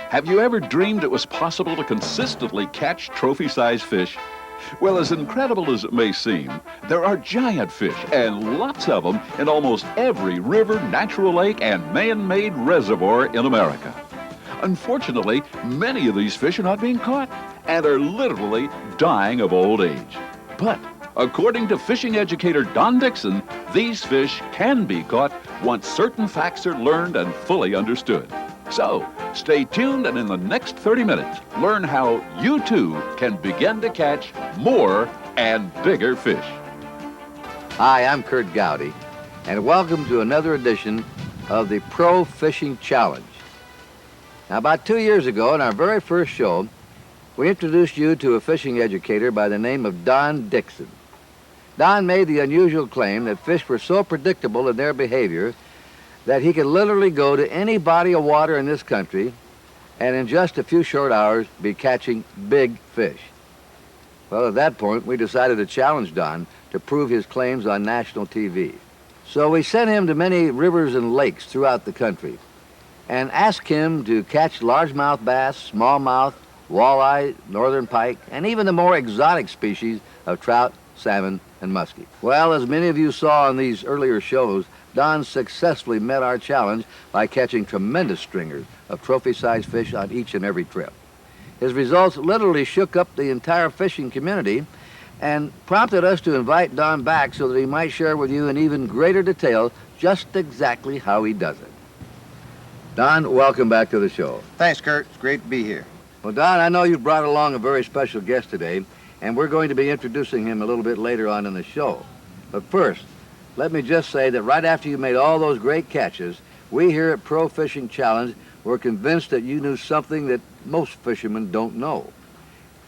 Have you ever dreamed it was possible to consistently catch trophy-sized fish? Well, as incredible as it may seem, there are giant fish, and lots of them, in almost every river, natural lake, and man-made reservoir in America. Unfortunately, many of these fish are not being caught and are literally dying of old age. But according to fishing educator Don Dickson, these fish can be caught once certain facts are learned and fully understood. So, stay tuned, and in the next 30 minutes, learn how you too can begin to catch more and bigger fish. Hi, I'm Kurt Gowdy, and welcome to another edition of the Pro Fishing Challenge. Now, about 2 years ago, in our very first show, we introduced you to a fishing educator by the name of Don Dickson. Don made the unusual claim that fish were so predictable in their behavior that he could literally go to any body of water in this country and in just a few short hours be catching big fish. Well, at that point, we decided to challenge Don to prove his claims on national TV. So we sent him to many rivers and lakes throughout the country and asked him to catch largemouth bass, smallmouth, walleye, northern pike, and even the more exotic species of trout, salmon, and muskie. Well, as many of you saw in these earlier shows, Don successfully met our challenge by catching tremendous stringers of trophy-sized fish on each and every trip. His results literally shook up the entire fishing community and prompted us to invite Don back so that he might share with you in even greater detail just exactly how he does it. Don, welcome back to the show. Thanks, Kurt. It's great to be here. Well, Don, I know you've brought along a very special guest today, and we're going to be introducing him a little bit later on in the show. But first, let me just say that right after you made all those great catches, we here at Pro Fishing Challenge were convinced that you knew something that most fishermen don't know.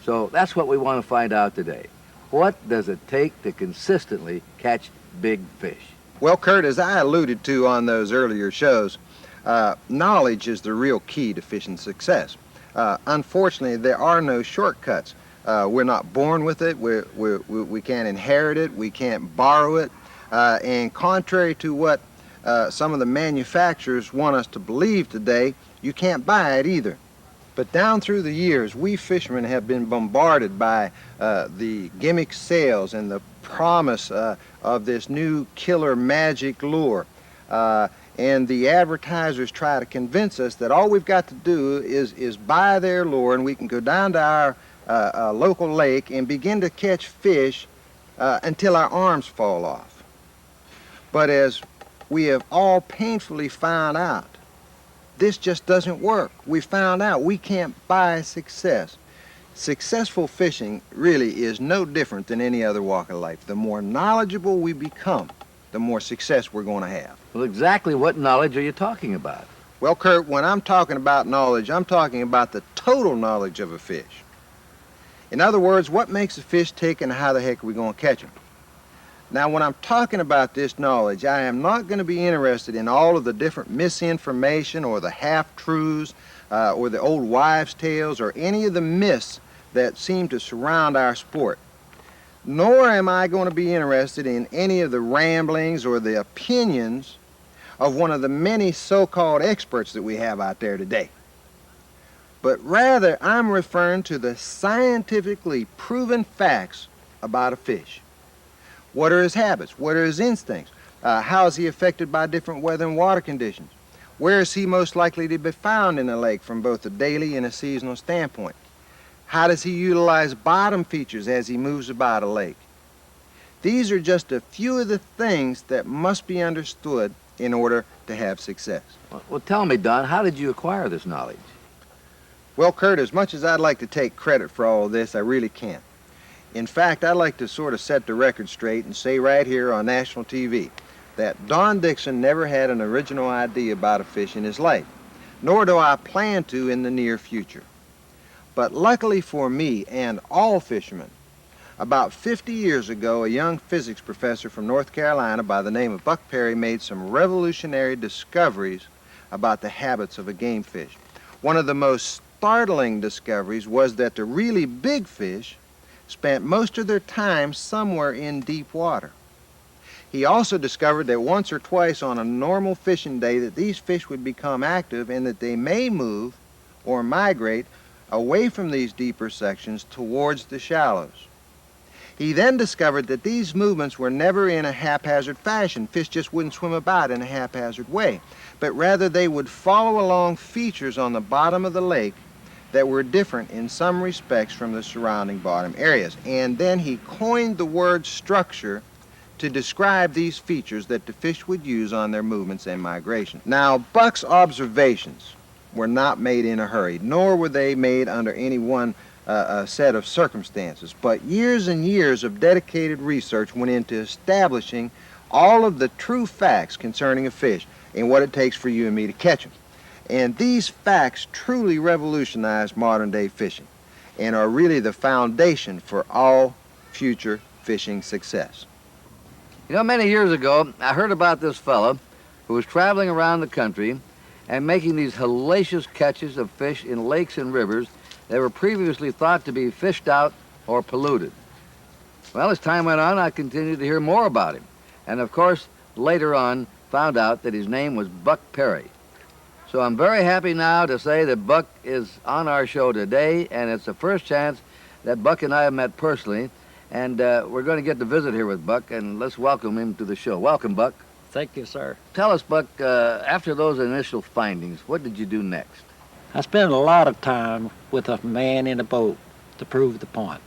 So that's what we want to find out today. What does it take to consistently catch big fish? Well, Kurt, as I alluded to on those earlier shows, knowledge is the real key to fishing success. Unfortunately, there are no shortcuts. We're not born with it. We can't inherit it. We can't borrow it. And contrary to what some of the manufacturers want us to believe today, you can't buy it either. But down through the years, we fishermen have been bombarded by the gimmick sales and the promise of this new killer magic lure. And the advertisers try to convince us that all we've got to do is buy their lure, and we can go down to our local lake and begin to catch fish until our arms fall off. But as we have all painfully found out, this just doesn't work. We found out we can't buy success. Successful fishing really is no different than any other walk of life. The more knowledgeable we become, the more success we're going to have. Well, exactly what knowledge are you talking about? Well, Kurt, when I'm talking about knowledge, I'm talking about the total knowledge of a fish. In other words, what makes a fish tick and how the heck are we going to catch him? Now, when I'm talking about this knowledge, I am not going to be interested in all of the different misinformation or the half-truths or the old wives' tales or any of the myths that seem to surround our sport. Nor am I going to be interested in any of the ramblings or the opinions of one of the many so-called experts that we have out there today. But rather, I'm referring to the scientifically proven facts about a fish. What are his habits? What are his instincts? How is he affected by different weather and water conditions? Where is he most likely to be found in a lake from both a daily and a seasonal standpoint? How does he utilize bottom features as he moves about a lake? These are just a few of the things that must be understood in order to have success. Well, tell me, Don, how did you acquire this knowledge? Well, Kurt, as much as I'd like to take credit for all of this, I really can't. In fact, I'd like to sort of set the record straight and say right here on national TV that Don Dickson never had an original idea about a fish in his life, nor do I plan to in the near future. But luckily for me and all fishermen, about 50 years ago, a young physics professor from North Carolina by the name of Buck Perry made some revolutionary discoveries about the habits of a game fish. One of the most startling discoveries was that the really big fish spent most of their time somewhere in deep water. He also discovered that once or twice on a normal fishing day that these fish would become active and that they may move or migrate away from these deeper sections towards the shallows. He then discovered that these movements were never in a haphazard fashion. Fish just wouldn't swim about in a haphazard way, but rather they would follow along features on the bottom of the lake that were different in some respects from the surrounding bottom areas. And then he coined the word structure to describe these features that the fish would use on their movements and migration. Now, Buck's observations were not made in a hurry, nor were they made under any one set of circumstances, but years and years of dedicated research went into establishing all of the true facts concerning a fish and what it takes for you and me to catch them. And these facts truly revolutionized modern day fishing and are really the foundation for all future fishing success. You know, many years ago, I heard about this fellow who was traveling around the country and making these hellacious catches of fish in lakes and rivers that were previously thought to be fished out or polluted. Well, as time went on, I continued to hear more about him. And of course, later on, found out that his name was Buck Perry. So I'm very happy now to say that Buck is on our show today, and it's the first chance that Buck and I have met personally, and we're going to get to visit here with Buck, and let's welcome him to the show. Welcome, Buck. Thank you, sir. Tell us, Buck, after those initial findings, what did you do next? I spent a lot of time with a man in a boat to prove the point.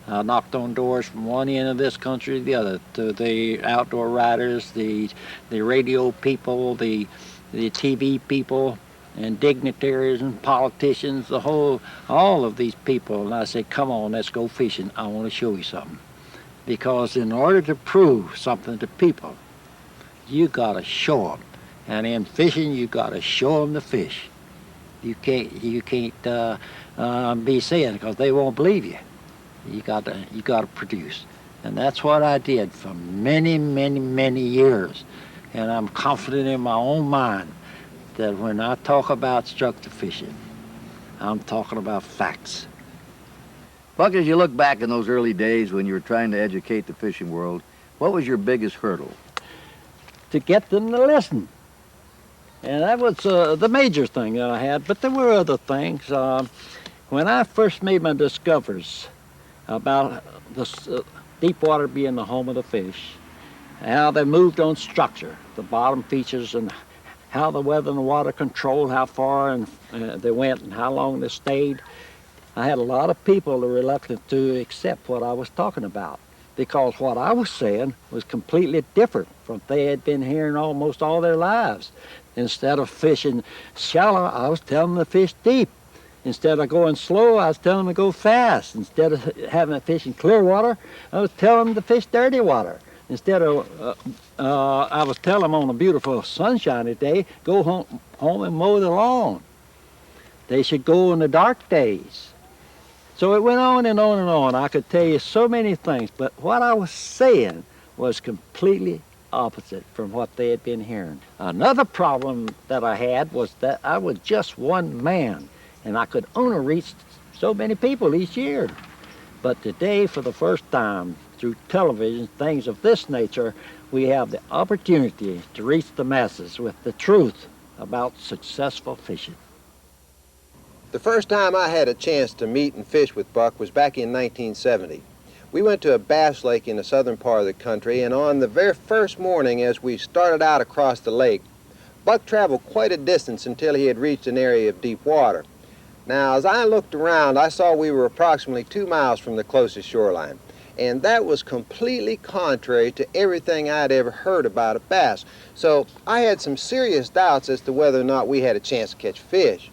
I knocked on doors from one end of this country to the other, to the outdoor writers, the radio people, the TV people, and dignitaries and politicians, all of these people. And I said, come on, let's go fishing. I want to show you something. Because in order to prove something to people, you got to show them. And in fishing, you got to show them the fish. You can't be saying, because they won't believe you. You got to produce. And that's what I did for many, many, many years. And I'm confident in my own mind that when I talk about structure fishing, I'm talking about facts. Buck, as you look back in those early days when you were trying to educate the fishing world, what was your biggest hurdle? To get them to listen. And that was the major thing that I had, but there were other things. When I first made my discoveries about the deep water being the home of the fish, how they moved on structure, the bottom features, and how the weather and the water controlled how far they went and how long they stayed, I had a lot of people that were reluctant to accept what I was talking about, because what I was saying was completely different from what they had been hearing almost all their lives. Instead of fishing shallow, I was telling them to fish deep. Instead of going slow, I was telling them to go fast. Instead of having a fish in clear water, I was telling them to fish dirty water. Instead of, I was telling them on a beautiful sunshiny day, go home and mow the lawn. They should go in the dark days. So it went on and on and on. I could tell you so many things, but what I was saying was completely opposite from what they had been hearing. Another problem that I had was that I was just one man, and I could only reach so many people each year. But today, for the first time, through television, things of this nature, we have the opportunity to reach the masses with the truth about successful fishing. The first time I had a chance to meet and fish with Buck was back in 1970. We went to a bass lake in the southern part of the country, and on the very first morning as we started out across the lake, Buck traveled quite a distance until he had reached an area of deep water. Now, as I looked around, I saw we were approximately 2 miles from the closest shoreline, and that was completely contrary to everything I'd ever heard about a bass. So I had some serious doubts as to whether or not we had a chance to catch fish.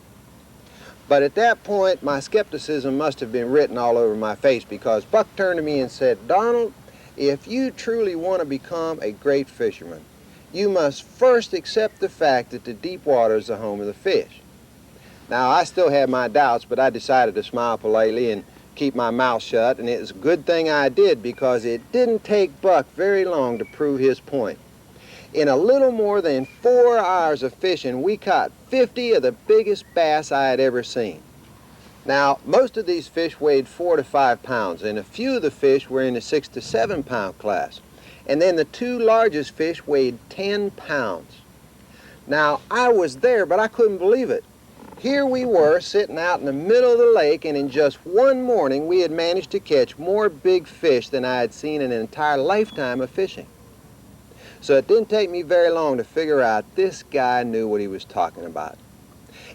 But at that point, my skepticism must have been written all over my face, because Buck turned to me and said, "Donald, if you truly want to become a great fisherman, you must first accept the fact that the deep water is the home of the fish." Now, I still had my doubts, but I decided to smile politely and keep my mouth shut, and it was a good thing I did, because it didn't take Buck very long to prove his point. In a little more than 4 hours of fishing, we caught 50 of the biggest bass I had ever seen. Now, most of these fish weighed 4 to 5 pounds, and a few of the fish were in the 6 to 7 pound class. And then the 2 largest fish weighed 10 pounds. Now, I was there, but I couldn't believe it. Here we were sitting out in the middle of the lake, and in just one morning we had managed to catch more big fish than I had seen in an entire lifetime of fishing. So it didn't take me very long to figure out this guy knew what he was talking about.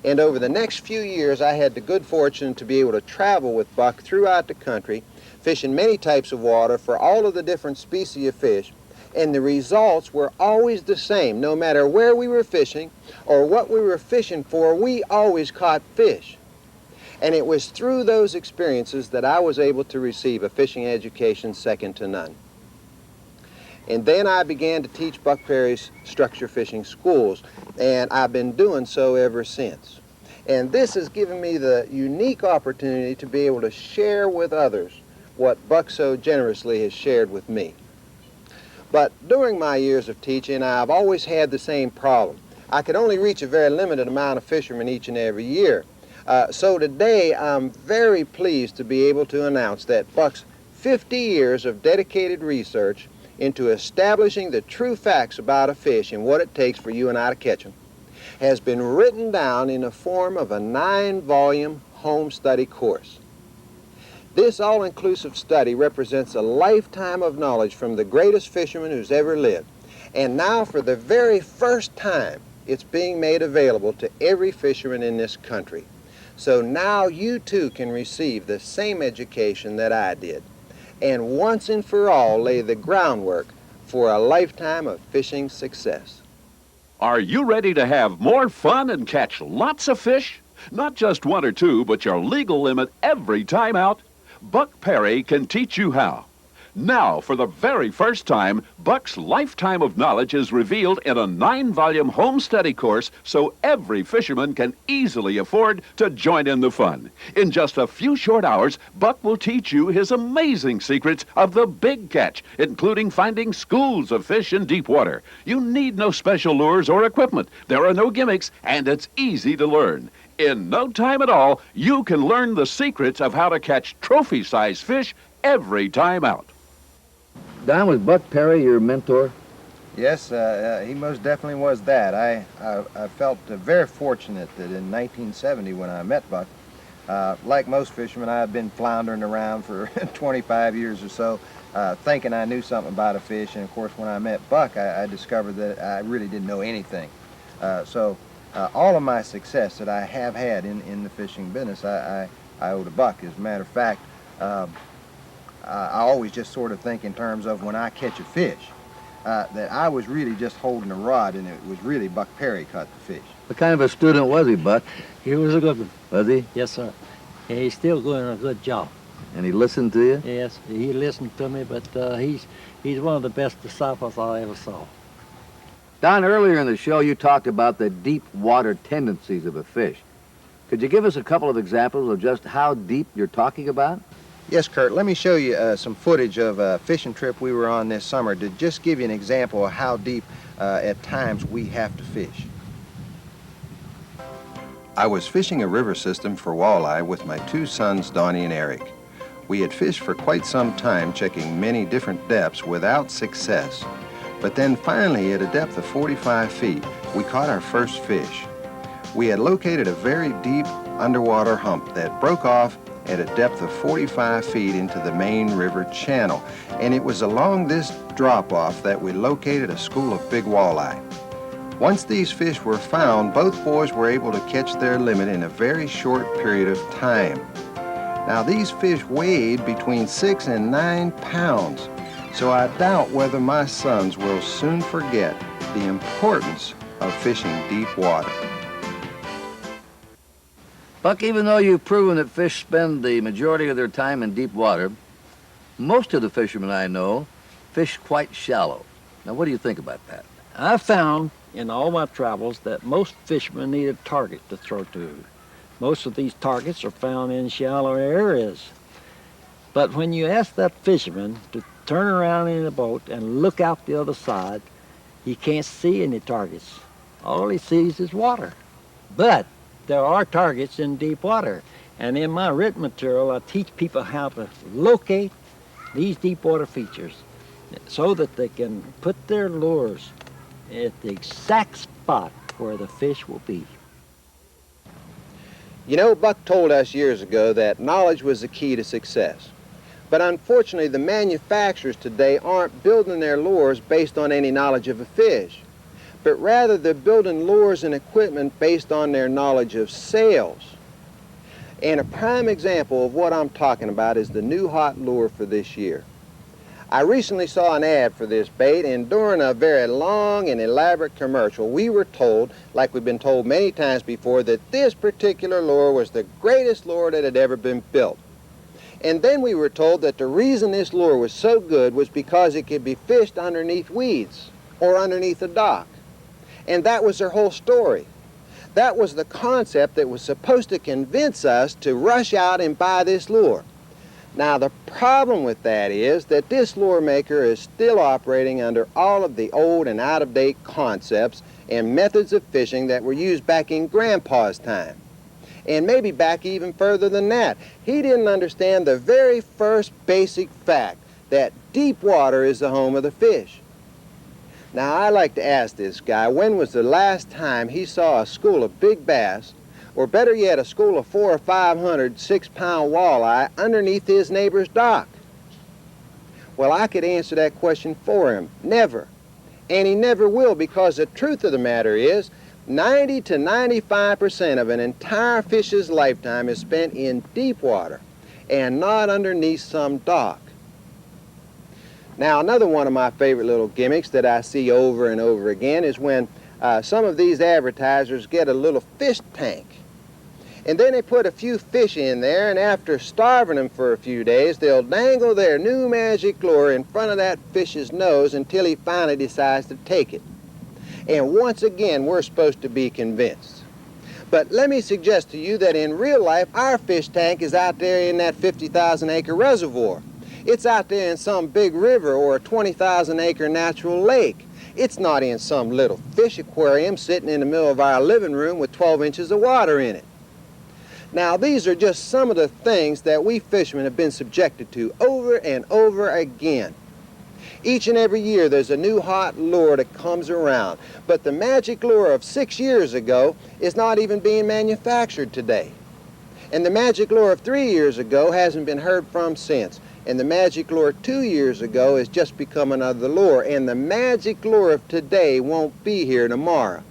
And over the next few years, I had the good fortune to be able to travel with Buck throughout the country, fishing many types of water for all of the different species of fish, and the results were always the same. No matter where we were fishing or what we were fishing for, we always caught fish. And it was through those experiences that I was able to receive a fishing education second to none. And then I began to teach Buck Perry's structure fishing schools, and I've been doing so ever since. And this has given me the unique opportunity to be able to share with others what Buck so generously has shared with me. But during my years of teaching, I've always had the same problem. I could only reach a very limited amount of fishermen each and every year. So today, I'm very pleased to be able to announce that Buck's 50 years of dedicated research into establishing the true facts about a fish and what it takes for you and I to catch them has been written down in the form of a 9-volume home study course. This all-inclusive study represents a lifetime of knowledge from the greatest fisherman who's ever lived. And now, for the very first time, it's being made available to every fisherman in this country. So now you too can receive the same education that I did, and once and for all lay the groundwork for a lifetime of fishing success. Are you ready to have more fun and catch lots of fish? Not just one or two, but your legal limit every time out? Buck Perry can teach you how. Now, for the very first time, Buck's lifetime of knowledge is revealed in a 9-volume home study course so every fisherman can easily afford to join in the fun. In just a few short hours, Buck will teach you his amazing secrets of the big catch, including finding schools of fish in deep water. You need no special lures or equipment. There are no gimmicks, and it's easy to learn. In no time at all, you can learn the secrets of how to catch trophy-sized fish every time out. Don, was Buck Perry your mentor? Yes, he most definitely was that. I felt very fortunate that in 1970 when I met Buck, like most fishermen, I had been floundering around for 25 years or so, thinking I knew something about a fish. And of course, when I met Buck, I discovered that I really didn't know anything. So all of my success that I have had in the fishing business, I owe to Buck. As a matter of fact, I always just sort of think in terms of when I catch a fish, that I was really just holding a rod, and it was really Buck Perry caught the fish. What kind of a student was he, Buck? He was a good one. Was he? Yes, sir. And he's still doing a good job. And he listened to you? Yes, he listened to me, but he's one of the best disciples I ever saw. Don, earlier in the show, you talked about the deep water tendencies of a fish. Could you give us a couple of examples of just how deep you're talking about? Yes, Kurt, let me show you some footage of a fishing trip we were on this summer to just give you an example of how deep at times we have to fish. I was fishing a river system for walleye with my 2 sons, Donnie and Eric. We had fished for quite some time, checking many different depths without success. But then finally, at a depth of 45 feet, we caught our first fish. We had located a very deep underwater hump that broke off at a depth of 45 feet into the main river channel, and it was along this drop-off that we located a school of big walleye. Once these fish were found, both boys were able to catch their limit in a very short period of time. Now, these fish weighed between 6 and 9 pounds, so I doubt whether my sons will soon forget the importance of fishing deep water. Buck, even though you've proven that fish spend the majority of their time in deep water, most of the fishermen I know fish quite shallow. Now, what do you think about that? I found in all my travels that most fishermen need a target to throw to. Most of these targets are found in shallow areas. But when you ask that fisherman to turn around in the boat and look out the other side, he can't see any targets. All he sees is water. But there are targets in deep water. And in my written material, I teach people how to locate these deep water features so that they can put their lures at the exact spot where the fish will be. You know, Buck told us years ago that knowledge was the key to success. But unfortunately, the manufacturers today aren't building their lures based on any knowledge of a fish, but rather they're building lures and equipment based on their knowledge of sales. And a prime example of what I'm talking about is the new hot lure for this year. I recently saw an ad for this bait, and during a very long and elaborate commercial, we were told, like we've been told many times before, that this particular lure was the greatest lure that had ever been built. And then we were told that the reason this lure was so good was because it could be fished underneath weeds or underneath a dock. And that was their whole story. That was the concept that was supposed to convince us to rush out and buy this lure. Now, the problem with that is that this lure maker is still operating under all of the old and out-of-date concepts and methods of fishing that were used back in Grandpa's time. And maybe back even further than that. He didn't understand the very first basic fact that deep water is the home of the fish. Now, I like to ask this guy, when was the last time he saw a school of big bass, or better yet, a school of 400 or 500 6-pound walleye underneath his neighbor's dock? Well, I could answer that question for him. Never. And he never will, because the truth of the matter is 90 to 95% of an entire fish's lifetime is spent in deep water and not underneath some dock. Now, another one of my favorite little gimmicks that I see over and over again is when some of these advertisers get a little fish tank. And then they put a few fish in there, and after starving them for a few days, they'll dangle their new magic lure in front of that fish's nose until he finally decides to take it. And once again, we're supposed to be convinced. But let me suggest to you that in real life, our fish tank is out there in that 50,000-acre reservoir. It's out there in some big river or a 20,000-acre natural lake. It's not in some little fish aquarium sitting in the middle of our living room with 12 inches of water in it. Now, these are just some of the things that we fishermen have been subjected to over and over again. Each and every year there's a new hot lure that comes around, but the magic lure of 6 years ago is not even being manufactured today. And the magic lure of 3 years ago hasn't been heard from since. And the magic lure 2 years ago has just become another lure. And the magic lure of today won't be here tomorrow.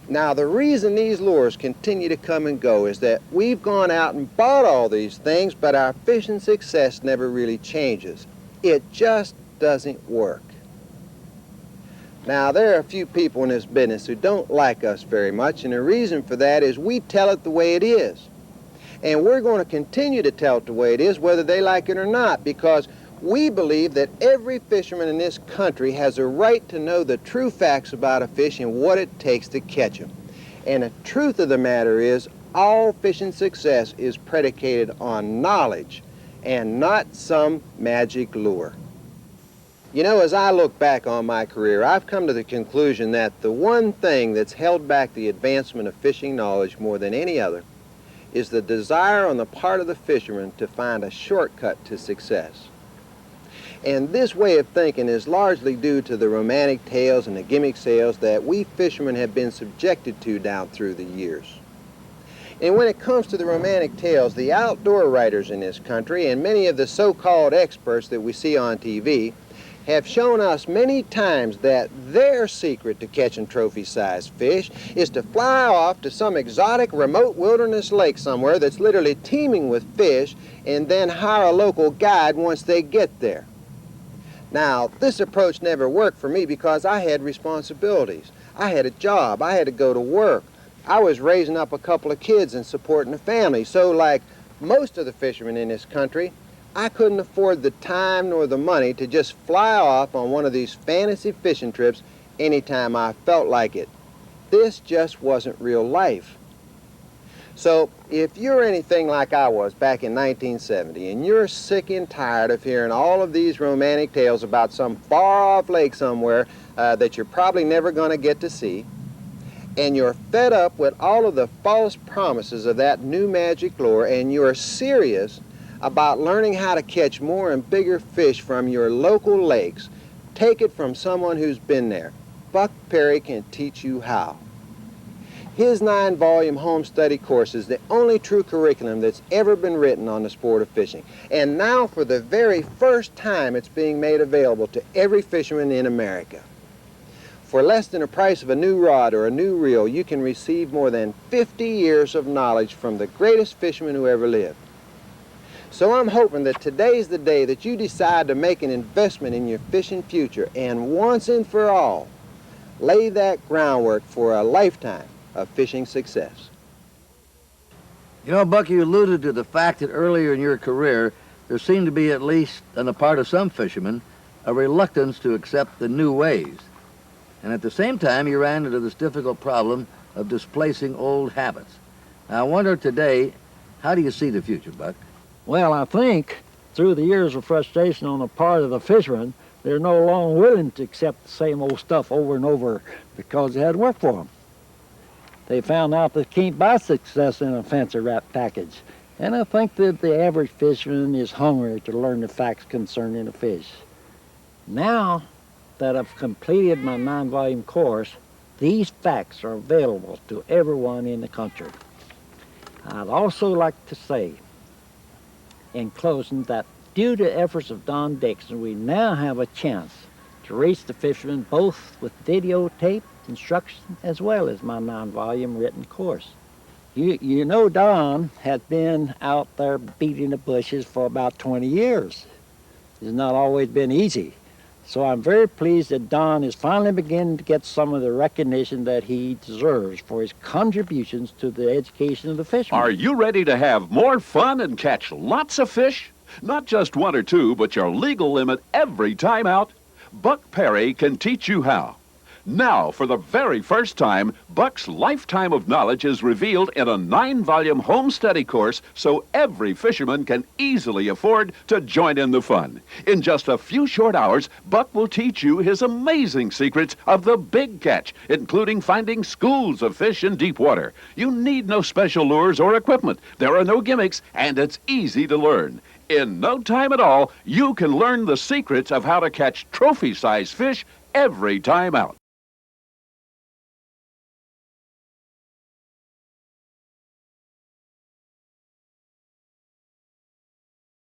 Now, the reason these lures continue to come and go is that we've gone out and bought all these things, but our fishing success never really changes. It just doesn't work. Now, there are a few people in this business who don't like us very much, and the reason for that is we tell it the way it is. And we're going to continue to tell it the way it is, whether they like it or not, because we believe that every fisherman in this country has a right to know the true facts about a fish and what it takes to catch them. And the truth of the matter is, all fishing success is predicated on knowledge and not some magic lure. You know, as I look back on my career, I've come to the conclusion that the one thing that's held back the advancement of fishing knowledge more than any other is the desire on the part of the fisherman to find a shortcut to success. And this way of thinking is largely due to the romantic tales and the gimmick sales that we fishermen have been subjected to down through the years. And when it comes to the romantic tales, the outdoor writers in this country and many of the so-called experts that we see on TV have shown us many times that their secret to catching trophy-sized fish is to fly off to some exotic remote wilderness lake somewhere that's literally teeming with fish and then hire a local guide once they get there. Now, this approach never worked for me because I had responsibilities. I had a job. I had to go to work. I was raising up a couple of kids and supporting a family. So like most of the fishermen in this country, I couldn't afford the time nor the money to just fly off on one of these fantasy fishing trips anytime I felt like it. This just wasn't real life. So if you're anything like I was back in 1970 and you're sick and tired of hearing all of these romantic tales about some far-off lake somewhere that you're probably never going to get to see, and you're fed up with all of the false promises of that new magic lure, and you're serious about learning how to catch more and bigger fish from your local lakes, take it from someone who's been there. Buck Perry can teach you how. His 9-volume home study course is the only true curriculum that's ever been written on the sport of fishing. And now, for the very first time, it's being made available to every fisherman in America. For less than the price of a new rod or a new reel, you can receive more than 50 years of knowledge from the greatest fisherman who ever lived. So I'm hoping that today's the day that you decide to make an investment in your fishing future and once and for all, lay that groundwork for a lifetime of fishing success. You know, Buck, you alluded to the fact that earlier in your career, there seemed to be, at least on the part of some fishermen, a reluctance to accept the new ways. And at the same time, you ran into this difficult problem of displacing old habits. Now, I wonder today, how do you see the future, Buck? Well, I think through the years of frustration on the part of the fishermen, they're no longer willing to accept the same old stuff over and over because it had worked for them. They found out they can't buy success in a fancy wrap package. And I think that the average fisherman is hungry to learn the facts concerning the fish. Now that I've completed my 9-volume course, these facts are available to everyone in the country. I'd also like to say, in closing, that due to efforts of Don Dickson, we now have a chance to reach the fishermen both with videotape instruction as well as my 9-volume written course. You know, Don has been out there beating the bushes for about 20 years. It's not always been easy. So I'm very pleased that Don is finally beginning to get some of the recognition that he deserves for his contributions to the education of the fishermen. Are you ready to have more fun and catch lots of fish? Not just one or two, but your legal limit every time out? Buck Perry can teach you how. Now, for the very first time, Buck's lifetime of knowledge is revealed in a 9-volume home study course so every fisherman can easily afford to join in the fun. In just a few short hours, Buck will teach you his amazing secrets of the big catch, including finding schools of fish in deep water. You need no special lures or equipment. There are no gimmicks, and it's easy to learn. In no time at all, you can learn the secrets of how to catch trophy-sized fish every time out.